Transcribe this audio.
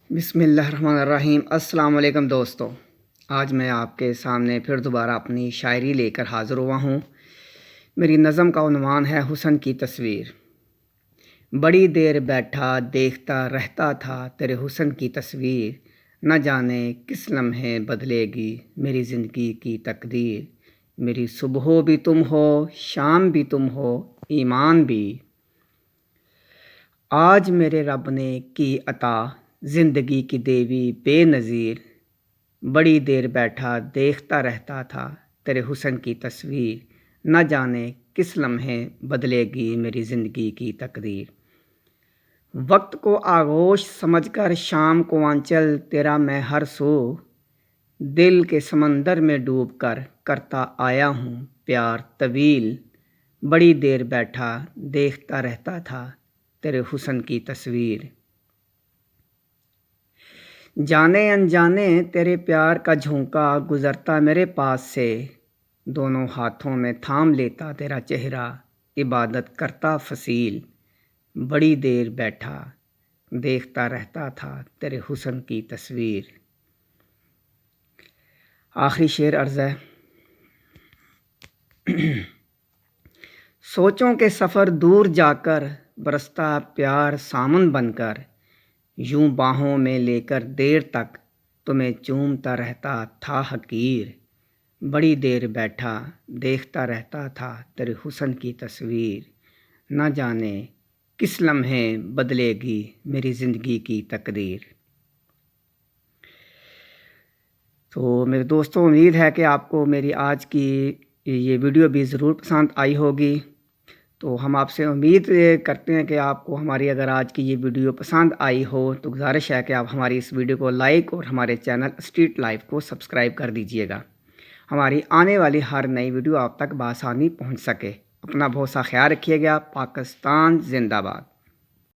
بسم اللہ الرحمن الرحیم۔ السلام علیکم دوستو، آج میں آپ کے سامنے پھر دوبارہ اپنی شاعری لے کر حاضر ہوا ہوں۔ میری نظم کا عنوان ہے حسن کی تصویر۔ بڑی دیر بیٹھا دیکھتا رہتا تھا تیرے حسن کی تصویر، نہ جانے کس لمحے بدلے گی میری زندگی کی تقدیر۔ میری صبح بھی تم ہو، شام بھی تم ہو، ایمان بھی۔ آج میرے رب نے کی عطا زندگی کی دیوی بے نظیر۔ بڑی دیر بیٹھا دیکھتا رہتا تھا تیرے حسن کی تصویر، نہ جانے کس لمحے بدلے گی میری زندگی کی تقدیر۔ وقت کو آغوش سمجھ کر شام کو آنچل تیرا میں ہر سو، دل کے سمندر میں ڈوب کر کرتا آیا ہوں پیار طویل۔ بڑی دیر بیٹھا دیکھتا رہتا تھا تیرے حسن کی تصویر۔ جانے انجانے تیرے پیار کا جھونکا گزرتا میرے پاس سے، دونوں ہاتھوں میں تھام لیتا تیرا چہرہ عبادت کرتا فصیل۔ بڑی دیر بیٹھا دیکھتا رہتا تھا تیرے حسن کی تصویر۔ آخری شعر عرض ہے۔ سوچوں کے سفر دور جا کر برستا پیار سامن بن کر، یوں باہوں میں لے کر دیر تک تمہیں چومتا رہتا تھا حقیر۔ بڑی دیر بیٹھا دیکھتا رہتا تھا تیرے حسن کی تصویر، نہ جانے کس لمحے بدلے گی میری زندگی کی تقدیر۔ تو میرے دوستوں، امید ہے کہ آپ کو میری آج کی یہ ویڈیو بھی ضرور پسند آئی ہوگی۔ تو ہم آپ سے امید کرتے ہیں کہ آپ کو ہماری اگر آج کی یہ ویڈیو پسند آئی ہو تو گزارش ہے کہ آپ ہماری اس ویڈیو کو لائک اور ہمارے چینل اسٹریٹ لائف کو سبسکرائب کر دیجئے گا، ہماری آنے والی ہر نئی ویڈیو آپ تک بآسانی پہنچ سکے۔ اپنا بہت سا خیال رکھیے گا۔ پاکستان زندہ باد۔